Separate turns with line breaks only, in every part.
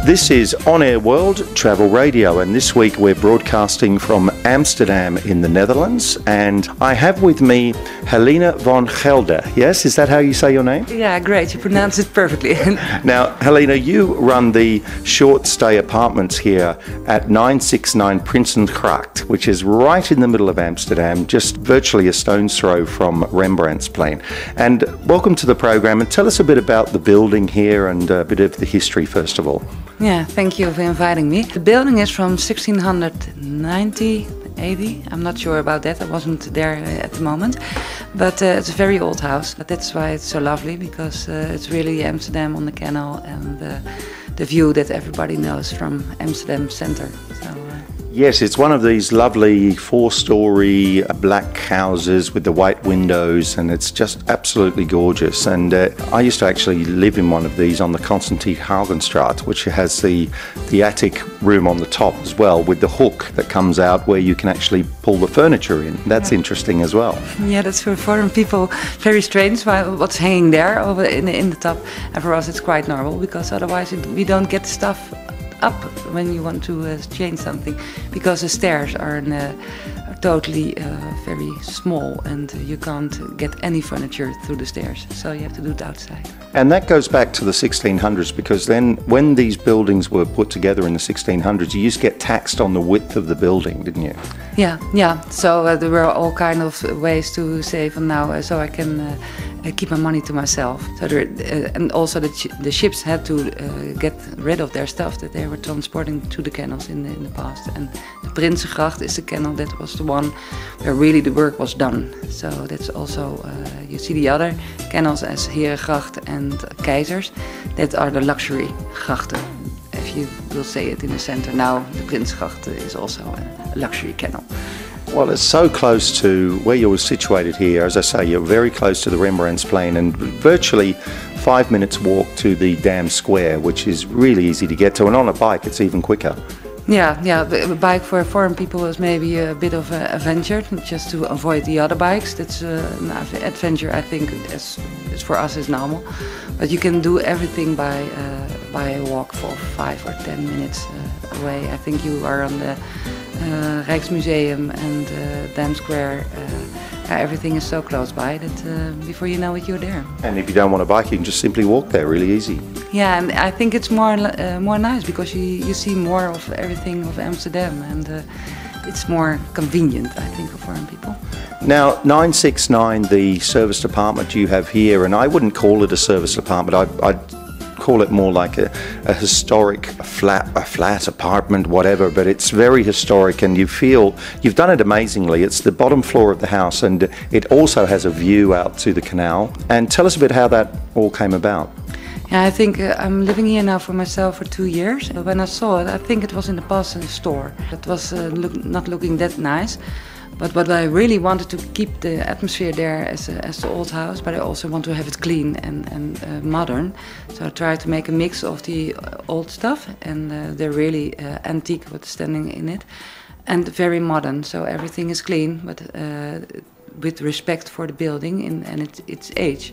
This is On Air World Travel Radio, and this week we're broadcasting from Amsterdam in the Netherlands, and I have with me Helena Van Gelder. Yes, is that how you say your name?
Yeah, great, you pronounce it perfectly.
Now, Helena, you run the short stay apartments here at 969 Prinsengracht, which is right in the middle of Amsterdam, just virtually a stone's throw from Rembrandtsplein. And welcome to the program, and tell us a bit about the building here and a bit of the history first of all.
Yeah, thank you for inviting me. The building is from 1690, 80. I'm not sure about that. I wasn't there at the moment. But it's a very old house. But that's why it's so lovely, because it's really Amsterdam on the canal and the view that everybody knows from Amsterdam center.
Yes, it's one of these lovely four-storey black houses with the white windows, and it's just absolutely gorgeous. And I used to actually live in one of these on the Constantine Haugenstraat, which has the attic room on the top as well, with the hook that comes out where you can actually pull the furniture in. That's interesting as well.
Yeah, that's for foreign people very strange, what's hanging there over in the top. And for us it's quite normal, because otherwise we don't get stuff up when you want to change something, because the stairs are totally very small, and you can't get any furniture through the stairs, so you have to do it outside. And
that goes back to the 1600s, because then when these buildings were put together in the 1600s, you used to get taxed on the width of the building, didn't you?
Yeah, so there were all kind of ways to save, and now so I can keep my money to myself. So and also the ships had to get rid of their stuff that they were transporting to the canals in the past. And the Prinsengracht is the canal that was the one where really the work was done. So that's also, you see the other canals as Herengracht and Keizers, that are the luxury grachten, if you will say it in the center. Now the Prinsengracht is also a luxury canal.
Well, it's so close to where you're situated here. As I say, you're very close to the Rembrandtsplein, and virtually 5 minutes walk to the Dam Square, which is really easy to get to, and on a bike it's even quicker.
Yeah, a bike for foreign people is maybe a bit of an adventure, just to avoid the other bikes. That's an adventure, I think, as for us is normal. But you can do everything by a walk for 5 or 10 minutes away. I think you are on the Rijksmuseum and Dam Square. Everything is so close by that before you know it, you're there. And
if you don't want a bike, you can just simply walk there, really easy.
Yeah, and I think it's more nice, because you see more of everything of Amsterdam, and it's more convenient, I think, for foreign people.
Now, 969, the serviced apartment you have here, and I wouldn't call it a serviced apartment. I'd call it more like a historic flat apartment, whatever, but it's very historic, and you feel you've done it amazingly. It's the bottom floor of the house, and it also has a view out to the canal. And tell us a bit how that all came about.
Yeah, I think I'm living here now for myself for 2 years. When I saw it, I think it was in the past in a store. It was not looking that nice. But what I really wanted to keep the atmosphere there as the old house, but I also want to have it clean and modern. So I tried to make a mix of the old stuff and the really antique what's standing in it, and very modern. So everything is clean, but with respect for the building and its age.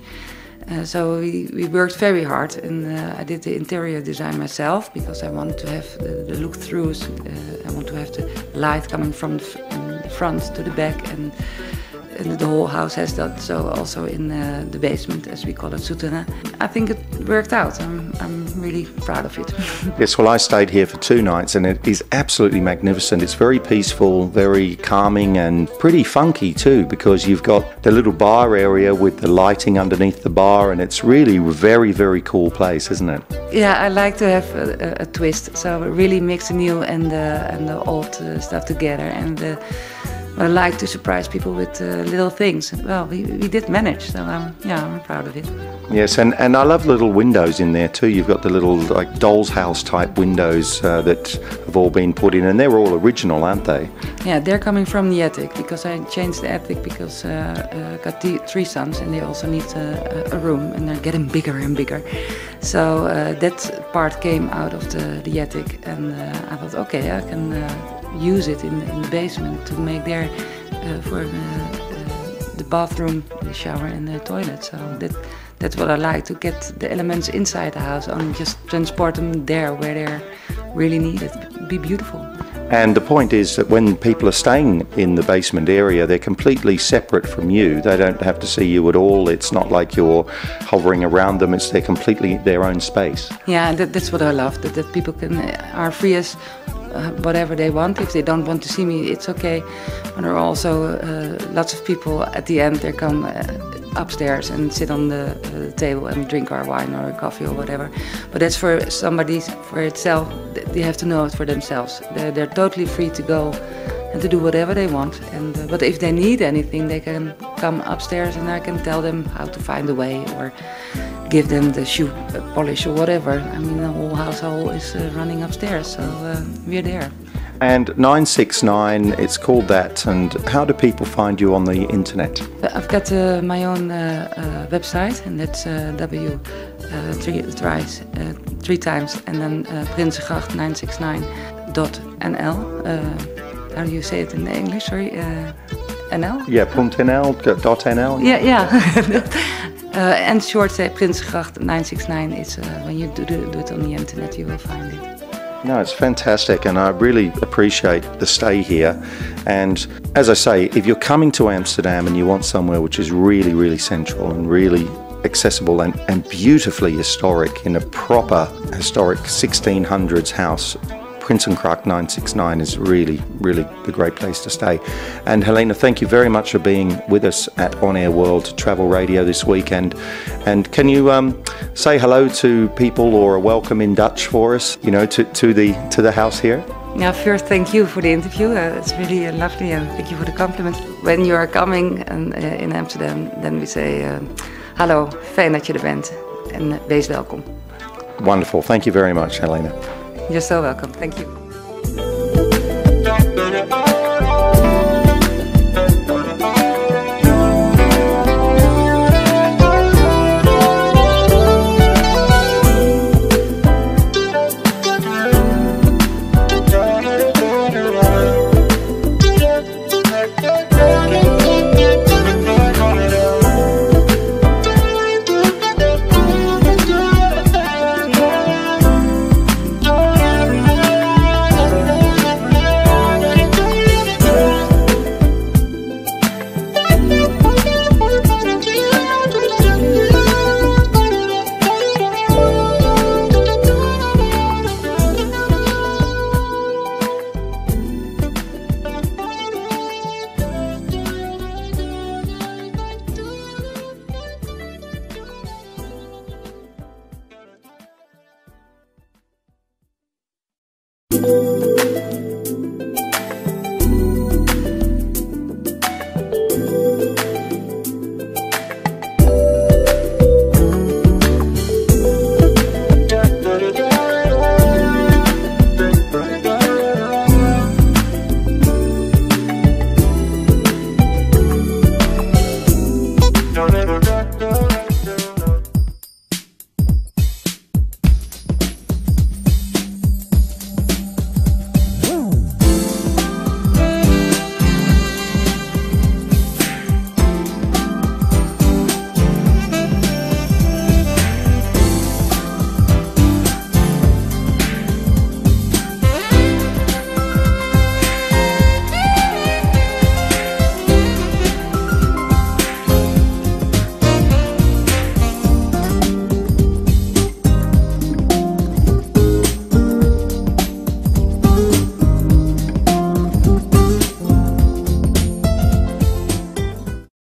So we worked very hard, and I did the interior design myself, because I wanted to have the look-throughs. I want to have the light coming from the front to the back, and the whole house has that. So also in the basement, as we call it, souterrain. I think it worked out. I'm really proud of it.
Yes, well, I stayed here for 2 nights, and it is absolutely magnificent. It's very peaceful, very calming, and pretty funky too, because you've got the little bar area with the lighting underneath the bar, and it's really a very, very cool place, isn't it?
Yeah, I like to have a twist, so really mix the new and the old stuff together. And I like to surprise people with little things. Well, we did manage, so I'm proud of it.
Yes, and I love little windows in there too. You've got the little like doll's house type windows that have all been put in, and they're all original, aren't they?
Yeah, they're coming from the attic, because I changed the attic because I got 3 sons, and they also need a room, and they're getting bigger and bigger. So that part came out of the attic, and I thought, okay, I can use it in the basement to make there for the bathroom, the shower, and the toilet. So That's what I like, to get the elements inside the house and just transport them there where they're really needed. Be beautiful.
And the point is that when people are staying in the basement area, they're completely separate from you. They don't have to see you at all. It's not like you're hovering around them. They're completely their own space.
Yeah, that's what I love, that people are free as whatever they want. If they don't want to see me, it's okay. But there are also lots of people at the end, they come upstairs and sit on the table and drink our wine or coffee or whatever. But that's for somebody, for itself. They have to know it for themselves. They're totally free to go and to do whatever they want. And but if they need anything, they can come upstairs and I can tell them how to find a way or give them the shoe polish or whatever. I mean, the whole household is running upstairs, so we're there.
And 969, it's called that. And how do people find you on the internet?
I've got my own website, and that's three times, and then Prinsengracht969.nl. How do you say it in English? Sorry, NL?
Yeah, .nl, .nl.
Yeah. And short say Prinsengracht969 is when you do it on the internet, you will find it.
No, it's fantastic, and I really appreciate the stay here. And as I say, if you're coming to Amsterdam and you want somewhere which is really, really central and really accessible and beautifully historic, in a proper historic 1600s house, Prinsengracht 969 is really, really the great place to stay. And Helena, thank you very much for being with us at On Air World Travel Radio this weekend. And can you say hello to people or a welcome in Dutch for us, you know, to the house here?
Yeah, first thank you for the interview. It's really lovely, and thank you for the compliment. When you are coming in Amsterdam, then we say hallo, fijn dat je er bent en wees welkom.
Wonderful. Thank you very much, Helena.
You're so welcome. Thank you.